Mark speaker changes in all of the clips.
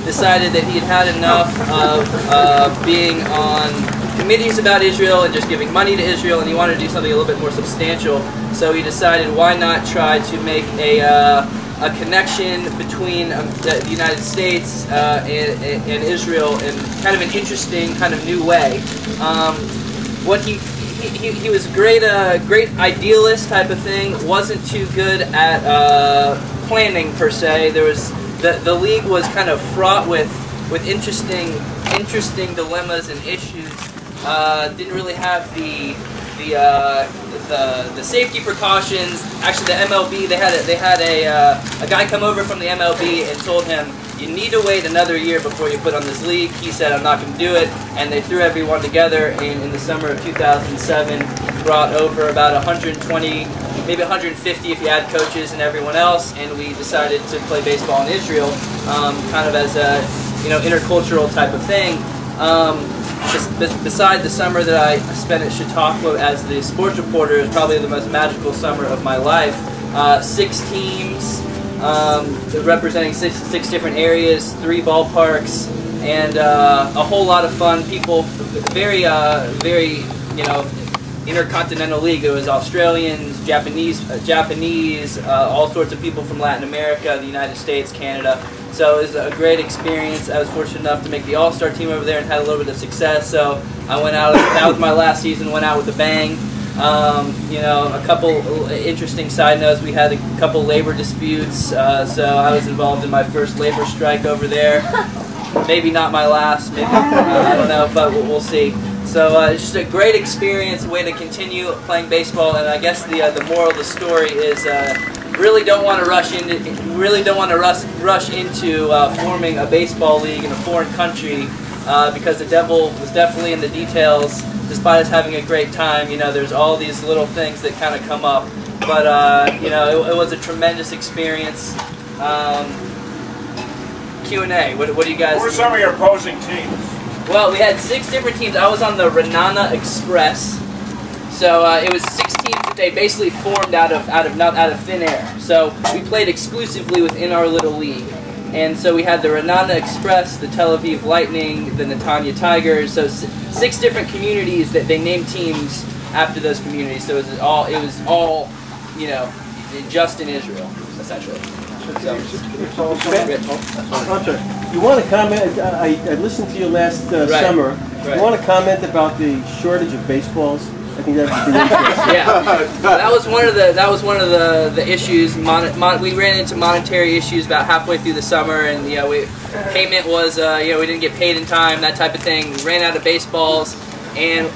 Speaker 1: decided that he had had enough of being on committees about Israel and just giving money to Israel, and he wanted to do something a little bit more substantial. So he decided, why not try to make a connection between the United States and Israel in kind of an interesting, kind of new way. What he was a great idealist type of thing. Wasn't too good at planning per se. There was the league was kind of fraught with interesting dilemmas and issues. Didn't really have the safety precautions. Actually, the MLB, they had a guy come over from the MLB and told him, you need to wait another year before you put on this league. He said, I'm not going to do it, and they threw everyone together in the summer of 2007, brought over about 120, maybe 150 if you add coaches and everyone else, and we decided to play baseball in Israel, kind of as a intercultural type of thing. Beside the summer that I spent at Chautauqua as the sports reporter, it was probably the most magical summer of my life. 6 teams, representing six different areas, 3 ballparks, and a whole lot of fun. People, very intercontinental league. It was Australians, Japanese, all sorts of people from Latin America, the United States, Canada. So it was a great experience. I was fortunate enough to make the All-Star team over there and had a little bit of success. So I went out. That was my last season. Went out with a bang. A couple interesting side notes. We had a couple labor disputes. So I was involved in my first labor strike over there. Maybe not my last. Maybe I don't know, but we'll see. So it's just a great experience, a way to continue playing baseball. And I guess the moral of the story is really don't want to rush into forming a baseball league in a foreign country because the devil was definitely in the details. Despite us having a great time, there's all these little things that kind of come up. But it was a tremendous experience. Q&A. What do you guys?
Speaker 2: Who were some of your opposing teams?
Speaker 1: Well, we had 6 different teams. I was on the Renana Express, so it was 6 teams that they basically formed out of thin air. So we played exclusively within our little league, and so we had the Renana Express, the Tel Aviv Lightning, the Netanya Tigers. So 6 different communities that they named teams after those communities. So it was all just in Israel essentially. So,
Speaker 3: you want to comment? I listened to you last summer.
Speaker 1: Right.
Speaker 3: You want to comment about the shortage of baseballs? I think that would be interesting.
Speaker 1: Yeah, that was one of the issues. We ran into monetary issues about halfway through the summer, and payment was we didn't get paid in time, that type of thing. We ran out of baseballs, and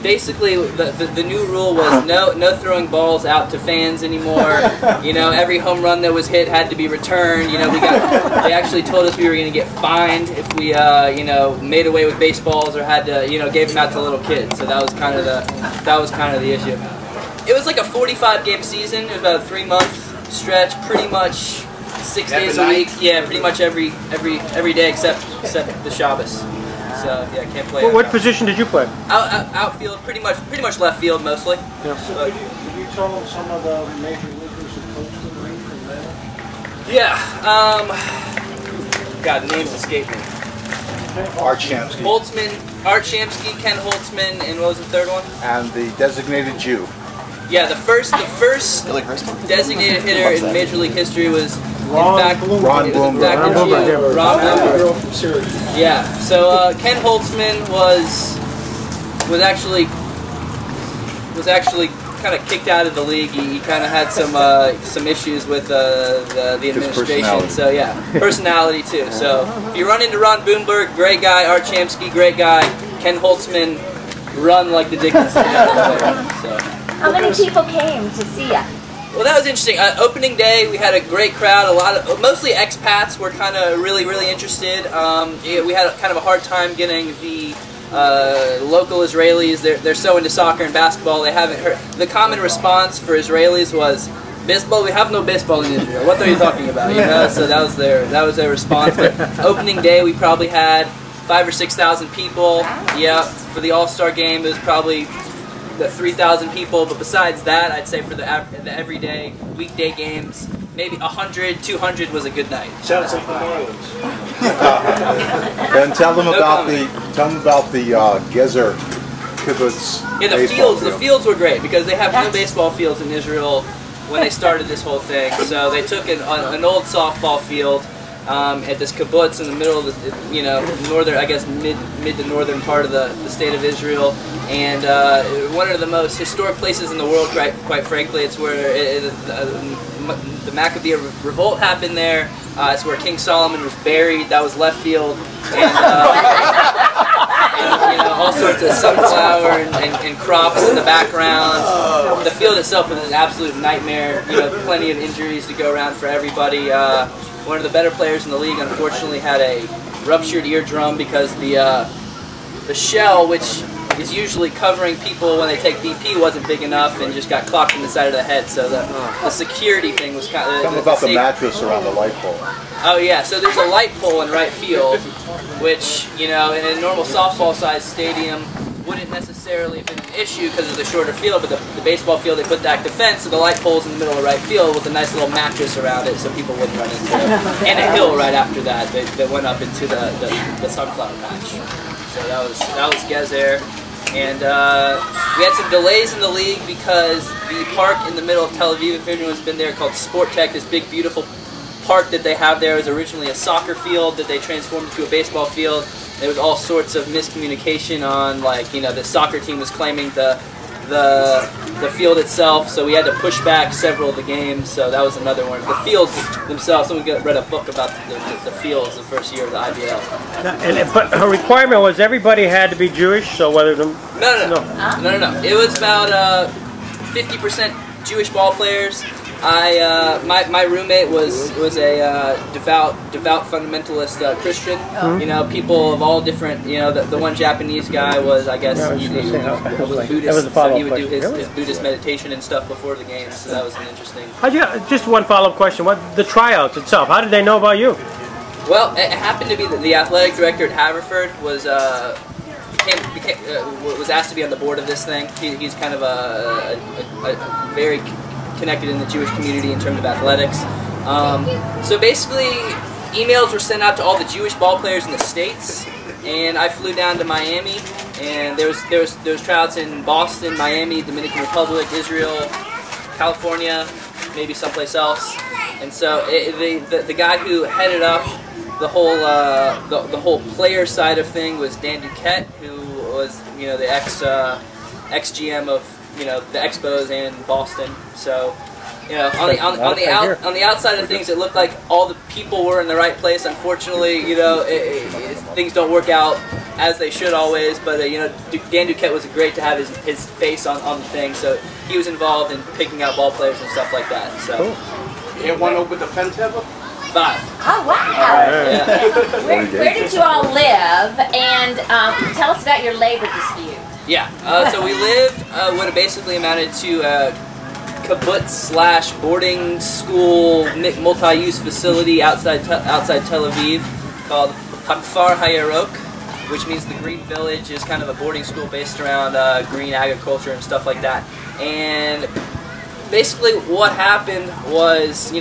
Speaker 1: basically the new rule was no throwing balls out to fans anymore. Every home run that was hit had to be returned. They actually told us we were going to get fined if we made away with baseballs or had to gave them out to little kids. So that was kind of the issue. It was like a 45-game season. It was about a 3-month stretch, pretty much 6 days a week. Yeah, pretty much every day except the Shabbos. So yeah, I can't play.
Speaker 4: Well, what position did you play?
Speaker 1: Outfield, pretty much left field mostly.
Speaker 4: Yeah.
Speaker 2: So could you tell some of the major leaguers who coached the league from there?
Speaker 1: Yeah. God, names escape me.
Speaker 5: Art Shamsky.
Speaker 1: Art Shamsky, Ken Holtzman, and what was the third one?
Speaker 5: And the designated Jew.
Speaker 1: Yeah, the first designated hitter in Major League history was
Speaker 5: Ron Bloomberg.
Speaker 1: Yeah. So Ken Holtzman was actually kind of kicked out of the league. He kind of had some issues with the administration. So yeah, personality too. So if you run into Ron Bloomberg, great guy. Art Shamsky, great guy. Ken Holtzman, run like the Dickens. So.
Speaker 6: How many people came to see you?
Speaker 1: Well, that was interesting. Opening day, we had a great crowd. Mostly expats were kind of really interested. We had kind of a hard time getting the local Israelis. They're so into soccer and basketball. They haven't heard. The common response for Israelis was, "Baseball? We have no baseball in Israel. What are you talking about?" So that was their response. But opening day, we probably had 5,000 or 6,000 people. Yeah, for the All-Star game, it was probably the 3,000 people, but besides that, I'd say for the everyday weekday games, maybe 100, 200 was a good night.
Speaker 2: Sounds like New Orleans.
Speaker 5: Then tell them about the Gezer kibbutz.
Speaker 1: Yeah, the fields were great because they have no baseball fields in Israel when they started this whole thing. So they took an old softball field at this kibbutz in the middle of the, northern, I guess mid to northern part of the state of Israel, and one of the most historic places in the world, quite frankly. It's where the Maccabee revolt happened there. It's where King Solomon was buried. That was left field, and all sorts of sunflower and crops in the background. The field itself was an absolute nightmare. Plenty of injuries to go around for everybody. One of the better players in the league, unfortunately, had a ruptured eardrum because the shell, which is usually covering people when they take BP, wasn't big enough and just got clocked in the side of the head. So the security thing was kind of...
Speaker 5: Tell them about the mattress around the light pole.
Speaker 1: Oh yeah, so there's a light pole in right field, which, in a normal softball-sized stadium wouldn't necessarily have been an issue because of the shorter field, but the baseball field, they put the active fence, so the light pole's in the middle of right field with a nice little mattress around it so people wouldn't run into it. And a hill right after that that went up into the sunflower patch. So that was Gezer. And we had some delays in the league because the park in the middle of Tel Aviv, if anyone's been there, called Sport Tech, this big, beautiful park that they have there was originally a soccer field that they transformed into a baseball field. There was all sorts of miscommunication on, the soccer team was claiming the field itself, so we had to push back several of the games, so that was another one. The fields themselves, someone read a book about the fields the first year of the IBL.
Speaker 4: But her requirement was everybody had to be Jewish, so whether them...
Speaker 1: No. It was about 50% Jewish ball players. My roommate was a devout fundamentalist Christian. People of all different. The one Japanese guy was, I guess, he was Buddhist, so he would do his Buddhist meditation and stuff before the games. So that was an interesting.
Speaker 4: Just one follow-up question: the tryouts itself? How did they know about you?
Speaker 1: Well, it happened to be that the athletic director at Haverford was asked to be on the board of this thing. He's kind of a very connected in the Jewish community in terms of athletics. So basically, emails were sent out to all the Jewish ball players in the States, and I flew down to Miami, and there was tryouts in Boston, Miami, Dominican Republic, Israel, California, maybe someplace else. And so the guy who headed up the whole player side of thing was Dan Duquette, who was the ex GM of the Expos in Boston. So on the outside of things, it looked like all the people were in the right place. Unfortunately, things don't work out as they should always. But Dan Duquette was great to have his face on the thing. So he was involved in picking out ball players and stuff like that. So
Speaker 2: you had one over the fence ever?
Speaker 1: 5.
Speaker 6: Oh, wow.
Speaker 1: Yeah.
Speaker 6: Where did you all live? And tell us about your labor dispute.
Speaker 1: Yeah, so we lived what basically amounted to a kibbutz / boarding school multi-use facility outside Tel Aviv called Hakfar Hayarok, which means the Green Village. Is kind of a boarding school based around green agriculture and stuff like that. And basically what happened was,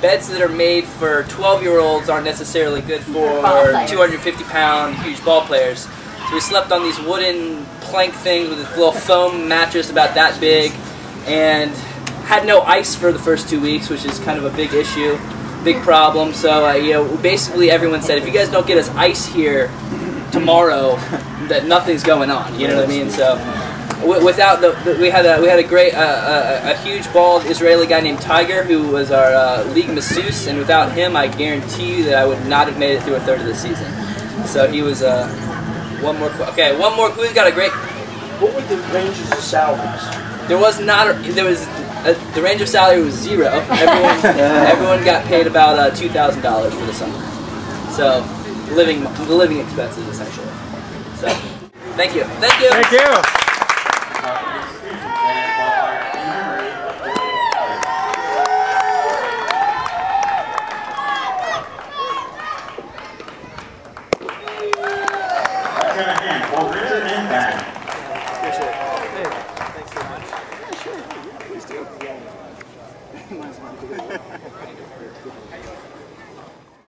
Speaker 1: beds that are made for 12-year-olds aren't necessarily good for 250-pound huge ball players. So we slept on these wooden plank things with a little foam mattress about that big, and had no ice for the first 2 weeks, which is kind of a big issue, big problem. So basically everyone said, if you guys don't get us ice here tomorrow, that nothing's going on. You know what I mean? So without we had a great a huge bald Israeli guy named Tiger who was our league masseuse, and without him, I guarantee you that I would not have made it through a third of the season. So he was one more. Who's got a great?
Speaker 2: What were the ranges of salaries?
Speaker 1: There was not. The range of salary was 0. Everyone got paid about $2,000 for the summer. So living expenses essentially. So thank you.
Speaker 4: Thank you.